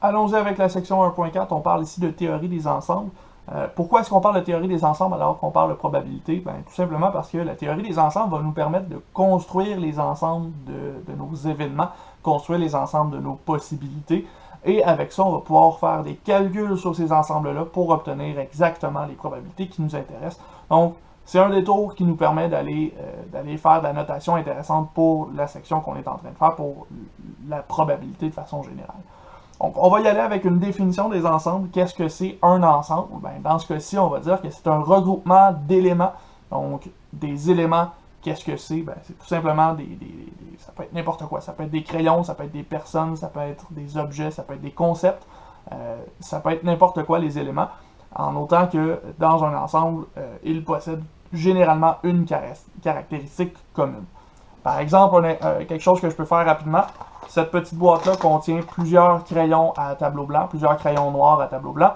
Allons-y avec la section 1.4, on parle ici de théorie des ensembles. Pourquoi est-ce qu'on parle de théorie des ensembles alors qu'on parle de probabilité? Ben, tout simplement parce que la théorie des ensembles va nous permettre de construire les ensembles de nos événements, construire les ensembles de nos possibilités, et avec ça, on va pouvoir faire des calculs sur ces ensembles-là pour obtenir exactement les probabilités qui nous intéressent. Donc, c'est un détour qui nous permet d'aller faire de la notation intéressante pour la section qu'on est en train de faire, pour la probabilité de façon générale. Donc, on va y aller avec une définition des ensembles. Qu'est-ce que c'est un ensemble? Ben, dans ce cas-ci, on va dire que c'est un regroupement d'éléments. Donc, des éléments, qu'est-ce que c'est? Ben, c'est tout simplement ça peut être n'importe quoi. Ça peut être des crayons, ça peut être des personnes, ça peut être des objets, ça peut être des concepts. Ça peut être n'importe quoi, les éléments, en autant que dans un ensemble, ils possèdent généralement une caractéristique commune. Par exemple, quelque chose que je peux faire rapidement, cette petite boîte-là contient plusieurs crayons à tableau blanc, plusieurs crayons noirs à tableau blanc.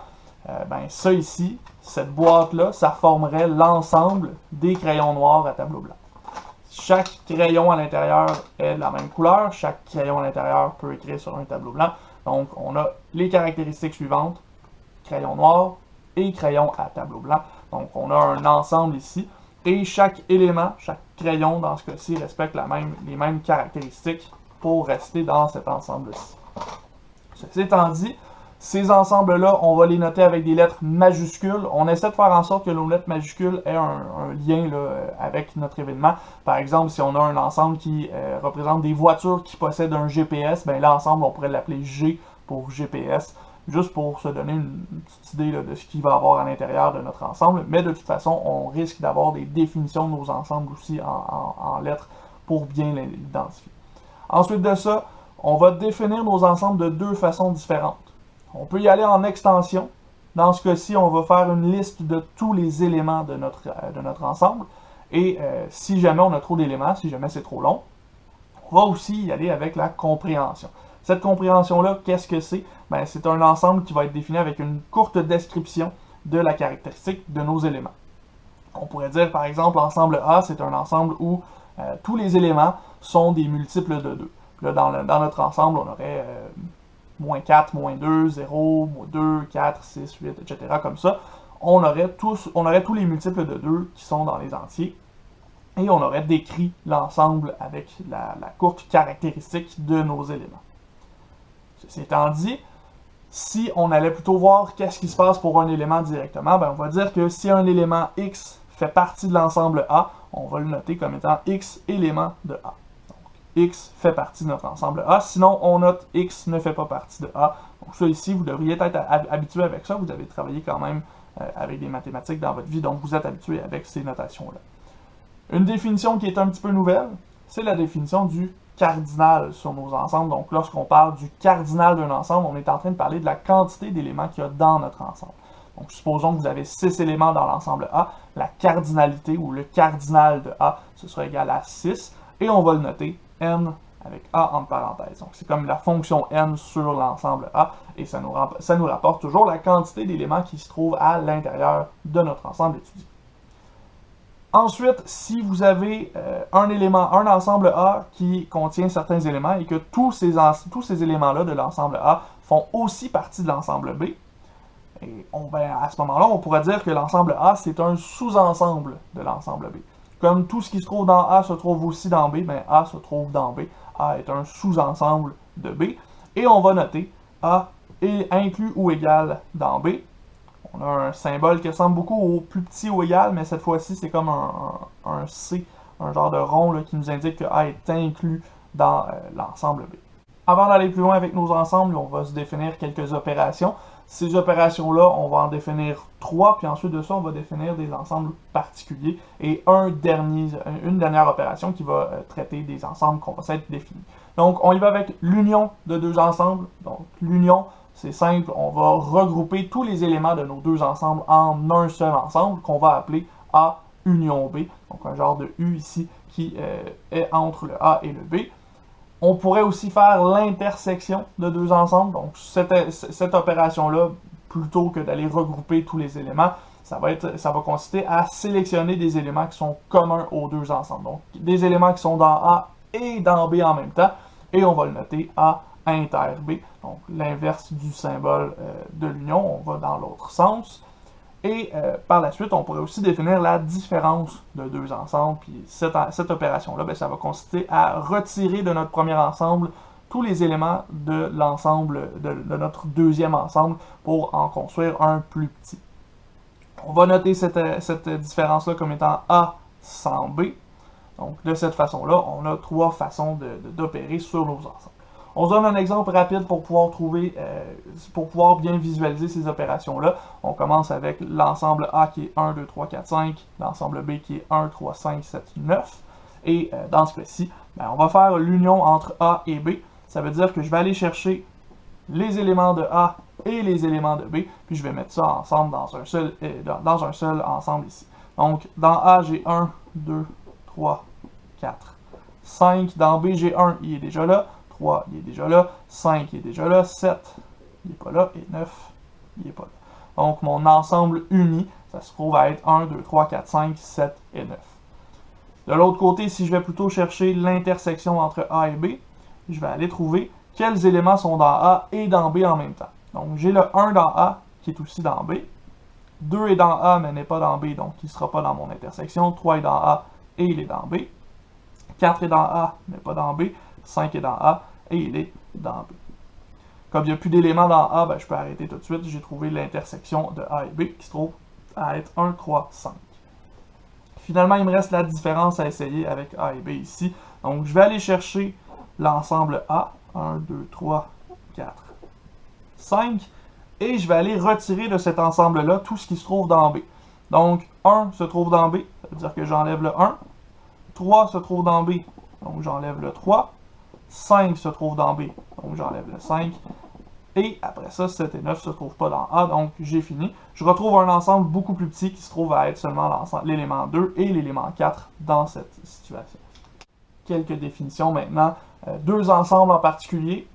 Ben ça ici, cette boîte-là, ça formerait l'ensemble des crayons noirs à tableau blanc. Chaque crayon à l'intérieur est de la même couleur, chaque crayon à l'intérieur peut écrire sur un tableau blanc. Donc on a les caractéristiques suivantes, crayon noir et crayon à tableau blanc. Donc on a un ensemble ici. Et chaque élément, chaque crayon dans ce cas-ci respecte les mêmes caractéristiques pour rester dans cet ensemble-ci. Ceci étant dit, ces ensembles-là, on va les noter avec des lettres majuscules. On essaie de faire en sorte que nos lettres majuscules aient un lien là, avec notre événement. Par exemple, si on a un ensemble qui représente des voitures qui possèdent un GPS, ben l'ensemble, on pourrait l'appeler G pour GPS, juste pour se donner une petite idée là, de ce qu'il va y avoir à l'intérieur de notre ensemble. Mais de toute façon, on risque d'avoir des définitions de nos ensembles aussi en lettres pour bien l'identifier. Ensuite de ça, on va définir nos ensembles de deux façons différentes. On peut y aller en extension. Dans ce cas-ci, on va faire une liste de tous les éléments de notre ensemble. Et si jamais on a trop d'éléments, si jamais c'est trop long, on va aussi y aller avec la compréhension. Cette compréhension-là, qu'est-ce que c'est? Ben, c'est un ensemble qui va être défini avec une courte description de la caractéristique de nos éléments. On pourrait dire, par exemple, l'ensemble A, c'est un ensemble où tous les éléments sont des multiples de 2. Là, dans notre ensemble, on aurait moins 4, moins 2, 0, moins 2, 4, 6, 8, etc. Comme ça. On aurait tous les multiples de 2 qui sont dans les entiers. Et on aurait décrit l'ensemble avec la courte caractéristique de nos éléments. Ceci étant dit, si on allait plutôt voir qu'est-ce qui se passe pour un élément directement, ben on va dire que si un élément X fait partie de l'ensemble A, on va le noter comme étant X élément de A. Donc, X fait partie de notre ensemble A, sinon on note X ne fait pas partie de A. Donc ça ici, vous devriez être habitué avec ça, vous avez travaillé quand même avec des mathématiques dans votre vie, donc vous êtes habitué avec ces notations-là. Une définition qui est un petit peu nouvelle, c'est la définition du cardinal sur nos ensembles. Donc lorsqu'on parle du cardinal d'un ensemble, on est en train de parler de la quantité d'éléments qu'il y a dans notre ensemble. Donc supposons que vous avez 6 éléments dans l'ensemble A, la cardinalité ou le cardinal de A, ce sera égal à 6, et on va le noter n avec A entre parenthèses. Donc c'est comme la fonction n sur l'ensemble A, et ça nous rapporte toujours la quantité d'éléments qui se trouvent à l'intérieur de notre ensemble étudié. Ensuite, si vous avez un ensemble A qui contient certains éléments et que tous ces éléments-là de l'ensemble A font aussi partie de l'ensemble B, et à ce moment-là, on pourrait dire que l'ensemble A, c'est un sous-ensemble de l'ensemble B. Comme tout ce qui se trouve dans A se trouve aussi dans B, ben A se trouve dans B. A est un sous-ensemble de B. Et on va noter A est inclus ou égal dans B. On a un symbole qui ressemble beaucoup au plus petit ou égal, mais cette fois-ci, c'est comme un C, un genre de rond là, qui nous indique que A est inclus dans l'ensemble B. Avant d'aller plus loin avec nos ensembles, on va se définir quelques opérations. Ces opérations-là, on va en définir 3, puis ensuite de ça, on va définir des ensembles particuliers et une dernière opération qui va traiter des ensembles qu'on va s'être définis. Donc, on y va avec l'union de deux ensembles. Donc, l'union, c'est simple, on va regrouper tous les éléments de nos deux ensembles en un seul ensemble qu'on va appeler A union B. Donc, un genre de U ici qui est entre le A et le B. On pourrait aussi faire l'intersection de deux ensembles. Donc, cette opération-là, plutôt que d'aller regrouper tous les éléments, ça va consister à sélectionner des éléments qui sont communs aux deux ensembles. Donc, des éléments qui sont dans A et dans B en même temps. Et on va le noter A inter B, donc l'inverse du symbole de l'union, on va dans l'autre sens. Et par la suite, on pourrait aussi définir la différence de deux ensembles. Puis cette opération-là, ben, ça va consister à retirer de notre premier ensemble tous les éléments de l'ensemble de notre deuxième ensemble pour en construire un plus petit. On va noter cette différence-là comme étant A sans B. Donc de cette façon-là, on a trois façons d'opérer sur nos ensembles. On se donne un exemple rapide pour pouvoir bien visualiser ces opérations-là. On commence avec l'ensemble A qui est 1, 2, 3, 4, 5, l'ensemble B qui est 1, 3, 5, 7, 9. Et dans ce cas-ci, ben, on va faire l'union entre A et B. Ça veut dire que je vais aller chercher les éléments de A et les éléments de B, puis je vais mettre ça ensemble dans un seul ensemble ici. Donc, dans A, j'ai 1, 2, 3, 4, 5. Dans B, j'ai 1, il est déjà là. 3, il est déjà là. 5, il est déjà là. 7, il n'est pas là. Et 9, il n'est pas là. Donc, mon ensemble uni, ça se trouve à être 1, 2, 3, 4, 5, 7 et 9. De l'autre côté, si je vais plutôt chercher l'intersection entre A et B, je vais aller trouver quels éléments sont dans A et dans B en même temps. Donc, j'ai le 1 dans A qui est aussi dans B. 2 est dans A mais n'est pas dans B, donc il ne sera pas dans mon intersection. 3 est dans A et il est dans B. 4 est dans A mais pas dans B. 5 est dans A et il est dans B. Comme il n'y a plus d'éléments dans A, ben, je peux arrêter tout de suite. J'ai trouvé l'intersection de A et B qui se trouve à être 1, 3, 5. Finalement, il me reste la différence à essayer avec A et B ici. Donc, je vais aller chercher l'ensemble A. 1, 2, 3, 4, 5. Et je vais aller retirer de cet ensemble-là tout ce qui se trouve dans B. Donc, 1 se trouve dans B, ça veut dire que j'enlève le 1. 3 se trouve dans B, donc j'enlève le 3. 5 se trouve dans B, donc j'enlève le 5. Et après ça, 7 et 9 ne se trouvent pas dans A, donc j'ai fini. Je retrouve un ensemble beaucoup plus petit qui se trouve à être seulement l'élément 2 et l'élément 4 dans cette situation. Quelques définitions maintenant. Deux ensembles en particulier,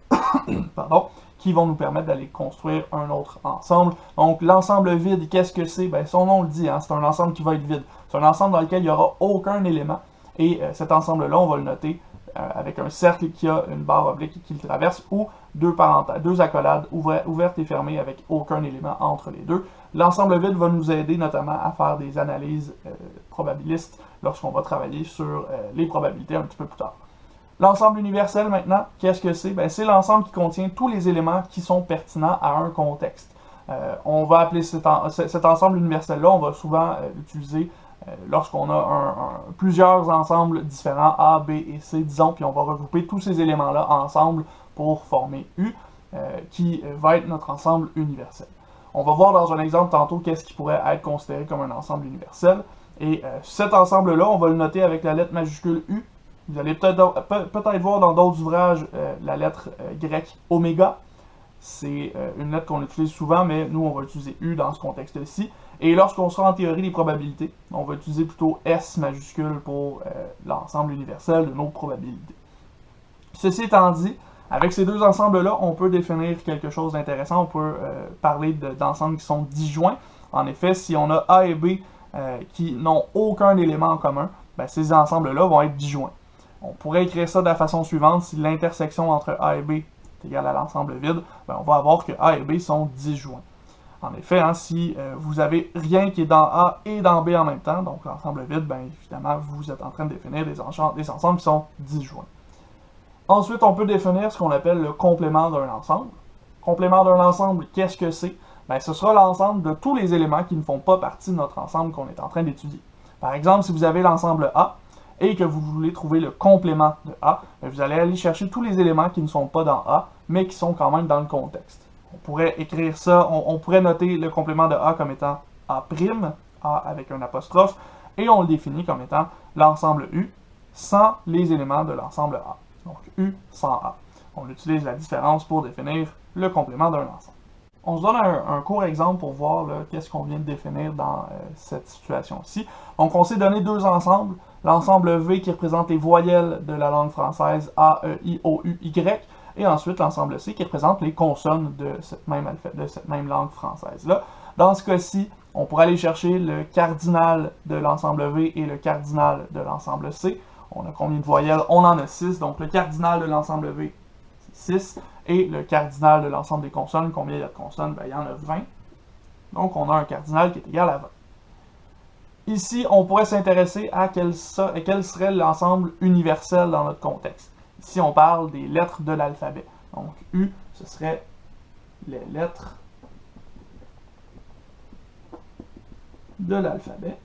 pardon, qui vont nous permettre d'aller construire un autre ensemble. Donc, l'ensemble vide, qu'est-ce que c'est? Ben, son nom le dit, hein, c'est un ensemble qui va être vide. C'est un ensemble dans lequel il n'y aura aucun élément. Et cet ensemble-là, on va le noter avec un cercle qui a une barre oblique qui le traverse, ou deux accolades ouvertes et fermées avec aucun élément entre les deux. L'ensemble vide va nous aider notamment à faire des analyses probabilistes lorsqu'on va travailler sur les probabilités un petit peu plus tard. L'ensemble universel maintenant, qu'est-ce que c'est? Ben, c'est l'ensemble qui contient tous les éléments qui sont pertinents à un contexte. On va appeler cet ensemble universel-là, on va souvent l'utiliser lorsqu'on a plusieurs ensembles différents, A, B et C, disons, puis on va regrouper tous ces éléments-là ensemble pour former U, qui va être notre ensemble universel. On va voir dans un exemple tantôt qu'est-ce qui pourrait être considéré comme un ensemble universel. Et cet ensemble-là, on va le noter avec la lettre majuscule U. Vous allez peut-être voir dans d'autres ouvrages la lettre grecque oméga. C'est une lettre qu'on utilise souvent, mais nous, on va utiliser U dans ce contexte-ci. Et lorsqu'on sera en théorie des probabilités, on va utiliser plutôt S majuscule pour l'ensemble universel de nos probabilités. Ceci étant dit, avec ces deux ensembles-là, on peut définir quelque chose d'intéressant. On peut parler d'ensembles qui sont disjoints. En effet, si on a A et B qui n'ont aucun élément en commun, ben, ces ensembles-là vont être disjoints. On pourrait écrire ça de la façon suivante. Si l'intersection entre A et B est égale à l'ensemble vide, ben, on va avoir que A et B sont disjoints. En effet, hein, si vous avez rien qui est dans A et dans B en même temps, donc l'ensemble vide, ben, évidemment, vous êtes en train de définir des ensembles qui sont disjoints. Ensuite, on peut définir ce qu'on appelle le complément d'un ensemble. Complément d'un ensemble, qu'est-ce que c'est? Ben, ce sera l'ensemble de tous les éléments qui ne font pas partie de notre ensemble qu'on est en train d'étudier. Par exemple, si vous avez l'ensemble A, et que vous voulez trouver le complément de A, vous allez aller chercher tous les éléments qui ne sont pas dans A, mais qui sont quand même dans le contexte. On pourrait écrire ça, on pourrait noter le complément de A comme étant A', A avec un apostrophe, et on le définit comme étant l'ensemble U sans les éléments de l'ensemble A. Donc U sans A. On utilise la différence pour définir le complément d'un ensemble. On se donne un court exemple pour voir qu'est-ce qu'on vient de définir dans cette situation-ci. Donc on s'est donné deux ensembles. L'ensemble V qui représente les voyelles de la langue française A, E, I, O, U, Y, et ensuite l'ensemble C qui représente les consonnes de cette même langue française-là. Dans ce cas-ci, on pourrait aller chercher le cardinal de l'ensemble V et le cardinal de l'ensemble C. On a combien de voyelles? On en a 6, donc le cardinal de l'ensemble V, 6. Et le cardinal de l'ensemble des consonnes, combien il y a de consonnes? Ben, il y en a 20. Donc, on a un cardinal qui est égal à 20. Ici, on pourrait s'intéresser à quel serait l'ensemble universel dans notre contexte. Ici, on parle des lettres de l'alphabet. Donc, U, ce serait les lettres de l'alphabet.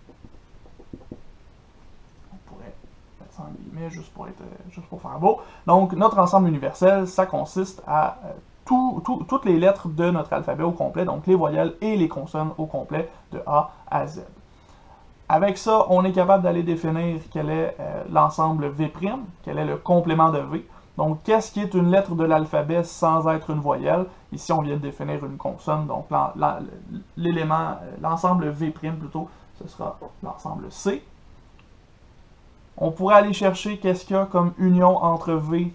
On pourrait mettre ça en guillemets juste pour faire beau. Donc, notre ensemble universel, ça consiste à toutes les lettres de notre alphabet au complet, donc les voyelles et les consonnes au complet, de A à Z. Avec ça, on est capable d'aller définir quel est l'ensemble V', quel est le complément de V. Donc, qu'est-ce qui est une lettre de l'alphabet sans être une voyelle? Ici, on vient de définir une consonne, donc l'ensemble V' plutôt, ce sera l'ensemble C. On pourrait aller chercher qu'est-ce qu'il y a comme union entre V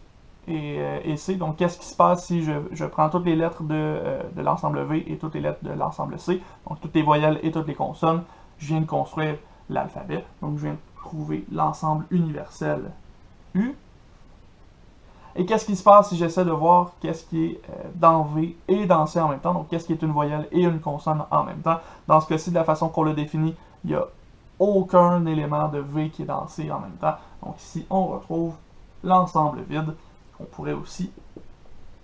et C. Donc, qu'est-ce qui se passe si je prends toutes les lettres de l'ensemble V et toutes les lettres de l'ensemble C, donc toutes les voyelles et toutes les consonnes. Je viens de construire l'alphabet, donc je viens de trouver l'ensemble universel U. Et qu'est-ce qui se passe si j'essaie de voir qu'est-ce qui est dans V et dans C en même temps, donc qu'est-ce qui est une voyelle et une consonne en même temps. Dans ce cas-ci, de la façon qu'on le définit, il n'y a aucun élément de V qui est dans C en même temps. Donc ici, on retrouve l'ensemble vide, qu'on pourrait aussi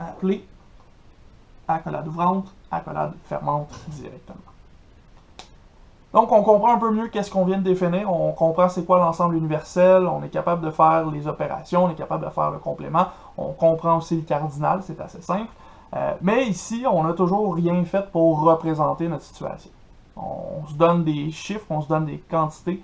appeler accolade ouvrante, accolade fermante directement. Donc, on comprend un peu mieux qu'est-ce qu'on vient de définir, on comprend c'est quoi l'ensemble universel, on est capable de faire les opérations, on est capable de faire le complément, on comprend aussi le cardinal, c'est assez simple. Mais ici, on n'a toujours rien fait pour représenter notre situation. On se donne des chiffres, on se donne des quantités,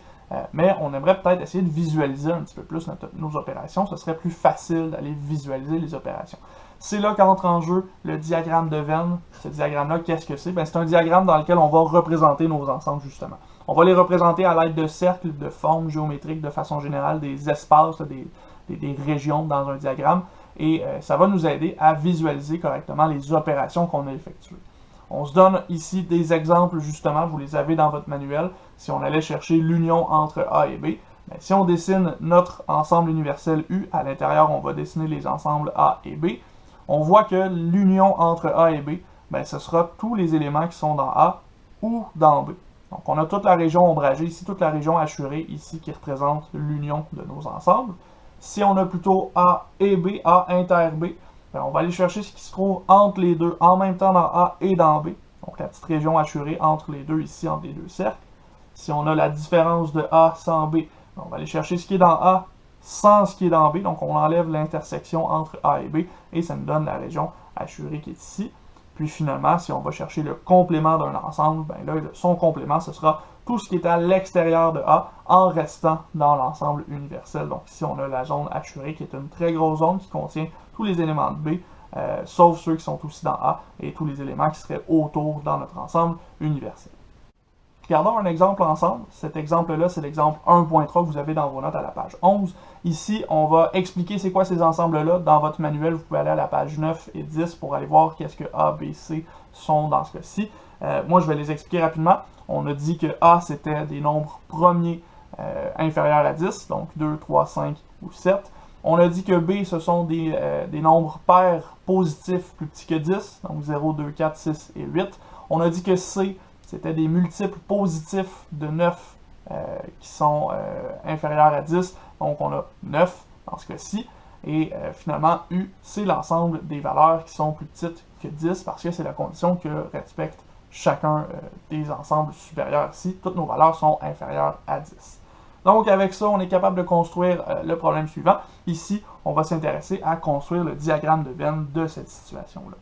mais on aimerait peut-être essayer de visualiser un petit peu plus nos opérations. Ce serait plus facile d'aller visualiser les opérations. C'est là qu'entre en jeu le diagramme de Venn. Ce diagramme-là, qu'est-ce que c'est? Ben, c'est un diagramme dans lequel on va représenter nos ensembles, justement. On va les représenter à l'aide de cercles, de formes géométriques, de façon générale, des espaces, des régions dans un diagramme. Et ça va nous aider à visualiser correctement les opérations qu'on a effectuées. On se donne ici des exemples, justement, vous les avez dans votre manuel. Si on allait chercher l'union entre A et B, ben, si on dessine notre ensemble universel U, à l'intérieur, on va dessiner les ensembles A et B. On voit que l'union entre A et B, ben, ce sera tous les éléments qui sont dans A ou dans B. Donc, on a toute la région ombragée ici, toute la région hachurée ici qui représente l'union de nos ensembles. Si on a plutôt A et B, A inter B, ben, on va aller chercher ce qui se trouve entre les deux, en même temps dans A et dans B. Donc, la petite région hachurée entre les deux ici, entre les deux cercles. Si on a la différence de A sans B, ben, on va aller chercher ce qui est dans A sans ce qui est dans B, donc on enlève l'intersection entre A et B, et ça nous donne la région hachurée qui est ici. Puis finalement, si on va chercher le complément d'un ensemble, ben là, son complément, ce sera tout ce qui est à l'extérieur de A, en restant dans l'ensemble universel. Donc ici, on a la zone hachurée, qui est une très grosse zone qui contient tous les éléments de B, sauf ceux qui sont aussi dans A, et tous les éléments qui seraient autour dans notre ensemble universel. Regardons un exemple ensemble. Cet exemple-là, c'est l'exemple 1.3 que vous avez dans vos notes à la page 11. Ici, on va expliquer c'est quoi ces ensembles-là. Dans votre manuel, vous pouvez aller à la page 9 et 10 pour aller voir qu'est-ce que A, B, C sont dans ce cas-ci. Moi, je vais les expliquer rapidement. On a dit que A, c'était des nombres premiers inférieurs à 10, donc 2, 3, 5 ou 7. On a dit que B, ce sont des nombres pairs positifs plus petits que 10, donc 0, 2, 4, 6 et 8. On a dit que C, c'était des multiples positifs de 9 qui sont inférieurs à 10. Donc, on a 9 dans ce cas-ci. Et finalement, U, c'est l'ensemble des valeurs qui sont plus petites que 10 parce que c'est la condition que respecte chacun des ensembles supérieurs ici. Toutes nos valeurs sont inférieures à 10. Donc, avec ça, on est capable de construire le problème suivant. Ici, on va s'intéresser à construire le diagramme de Venn de cette situation-là.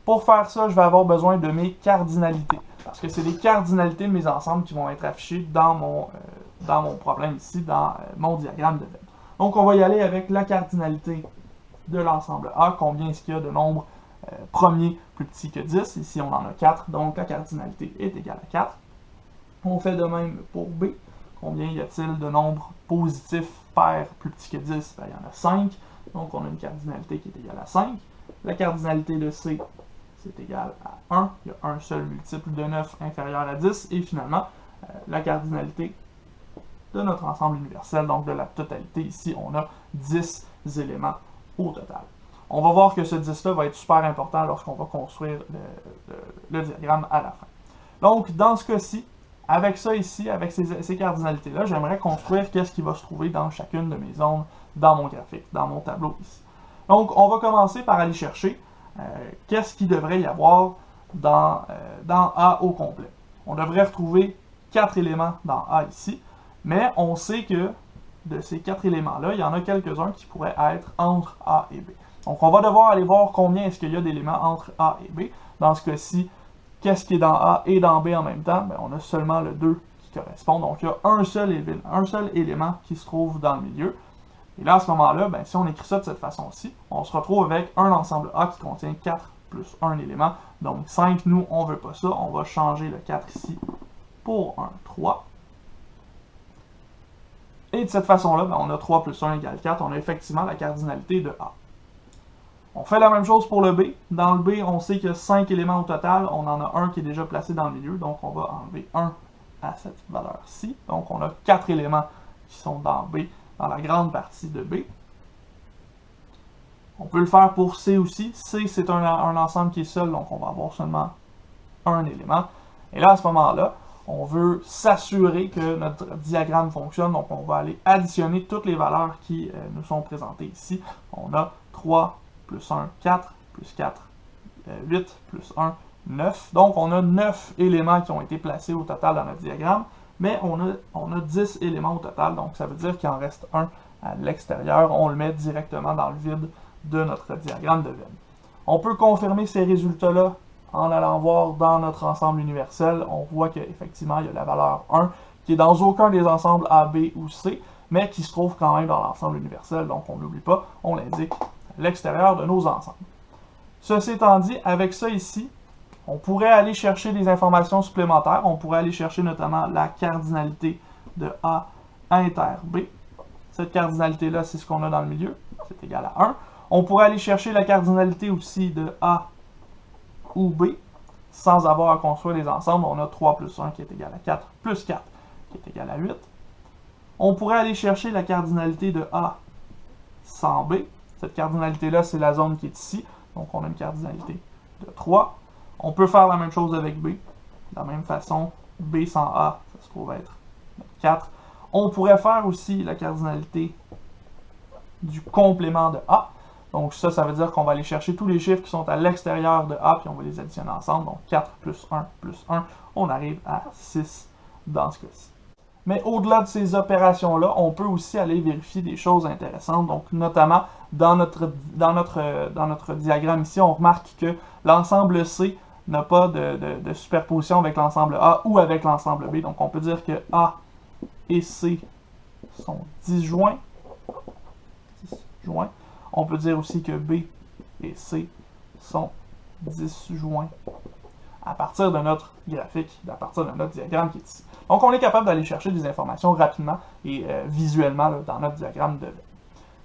Pour faire ça, je vais avoir besoin de mes cardinalités. Parce que c'est les cardinalités de mes ensembles qui vont être affichées dans mon problème ici, dans mon diagramme de Venn. Donc, on va y aller avec la cardinalité de l'ensemble A. Combien est-ce qu'il y a de nombres premiers plus petits que 10? Ici, on en a 4, donc la cardinalité est égale à 4. On fait de même pour B. Combien y a-t-il de nombres positifs pairs plus petits que 10? Ben, il y en a 5, donc on a une cardinalité qui est égale à 5. La cardinalité de C, c'est égal à 1. Il y a un seul multiple de 9 inférieur à 10. Et finalement, la cardinalité de notre ensemble universel, donc de la totalité. Ici, on a 10 éléments au total. On va voir que ce 10-là va être super important lorsqu'on va construire le diagramme à la fin. Donc, dans ce cas-ci, avec ça ici, avec ces cardinalités-là, j'aimerais construire qu'est-ce qui va se trouver dans chacune de mes zones dans mon graphique, dans mon tableau ici. Donc, on va commencer par aller chercher qu'est-ce qu'il devrait y avoir dans A au complet. On devrait retrouver 4 éléments dans A ici, mais on sait que de ces 4 éléments-là, il y en a quelques-uns qui pourraient être entre A et B. Donc, on va devoir aller voir combien est-ce qu'il y a d'éléments entre A et B. Dans ce cas-ci, qu'est-ce qui est dans A et dans B en même temps? Bien, on a seulement le 2 qui correspond. Donc, il y a un seul élément qui se trouve dans le milieu. Et là, à ce moment-là, ben, si on écrit ça de cette façon-ci, on se retrouve avec un ensemble A qui contient 4 plus un élément. Donc 5, nous, on ne veut pas ça. On va changer le 4 ici pour un 3. Et de cette façon-là, ben, on a 3 plus 1 égale 4. On a effectivement la cardinalité de A. On fait la même chose pour le B. Dans le B, on sait qu'il y a 5 éléments au total. On en a un qui est déjà placé dans le milieu. Donc on va enlever 1 à cette valeur-ci. Donc on a 4 éléments qui sont dans B, dans la grande partie de B. On peut le faire pour C aussi. C, c'est un ensemble qui est seul, donc on va avoir seulement un élément. Et là, à ce moment-là, on veut s'assurer que notre diagramme fonctionne, donc on va aller additionner toutes les valeurs qui nous sont présentées ici. On a 3 plus 1, 4, plus 4, 8, plus 1, 9. Donc, on a 9 éléments qui ont été placés au total dans notre diagramme, mais on a 10 éléments au total, donc ça veut dire qu'il en reste un à l'extérieur. On le met directement dans le vide de notre diagramme de Venn. On peut confirmer ces résultats-là en allant voir dans notre ensemble universel. On voit qu'effectivement, il y a la valeur 1 qui est dans aucun des ensembles A, B ou C, mais qui se trouve quand même dans l'ensemble universel, donc on ne l'oublie pas, on l'indique à l'extérieur de nos ensembles. Ceci étant dit, avec ça ici, on pourrait aller chercher des informations supplémentaires. On pourrait aller chercher notamment la cardinalité de A inter B. Cette cardinalité-là, c'est ce qu'on a dans le milieu, c'est égal à 1. On pourrait aller chercher la cardinalité aussi de A ou B, sans avoir à construire les ensembles. On a 3 plus 1 qui est égal à 4, plus 4 qui est égal à 8. On pourrait aller chercher la cardinalité de A sans B. Cette cardinalité-là, c'est la zone qui est ici. Donc, on a une cardinalité de 3. On peut faire la même chose avec B. De la même façon, B sans A, ça se trouve être 4. On pourrait faire aussi la cardinalité du complément de A. Donc ça veut dire qu'on va aller chercher tous les chiffres qui sont à l'extérieur de A, puis on va les additionner ensemble. Donc 4 plus 1, on arrive à 6 dans ce cas-ci. Mais au-delà de ces opérations-là, on peut aussi aller vérifier des choses intéressantes. Donc notamment, dans notre diagramme ici, on remarque que l'ensemble C n'a pas de superposition avec l'ensemble A ou avec l'ensemble B. Donc on peut dire que A et C sont disjoints. On peut dire aussi que B et C sont disjoints à partir de notre graphique, à partir de notre diagramme qui est ici. Donc, on est capable d'aller chercher des informations rapidement et visuellement là, dans notre diagramme de Venn.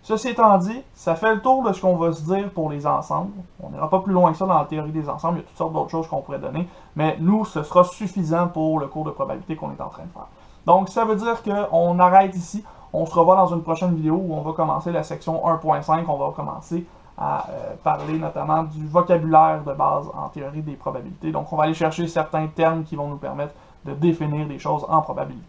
Ceci étant dit, ça fait le tour de ce qu'on va se dire pour les ensembles. On n'ira pas plus loin que ça dans la théorie des ensembles, il y a toutes sortes d'autres choses qu'on pourrait donner, mais nous, ce sera suffisant pour le cours de probabilité qu'on est en train de faire. Donc, ça veut dire qu'on arrête ici. On se revoit dans une prochaine vidéo où on va commencer la section 1.5. On va commencer à parler notamment du vocabulaire de base en théorie des probabilités. Donc, on va aller chercher certains termes qui vont nous permettre de définir des choses en probabilité.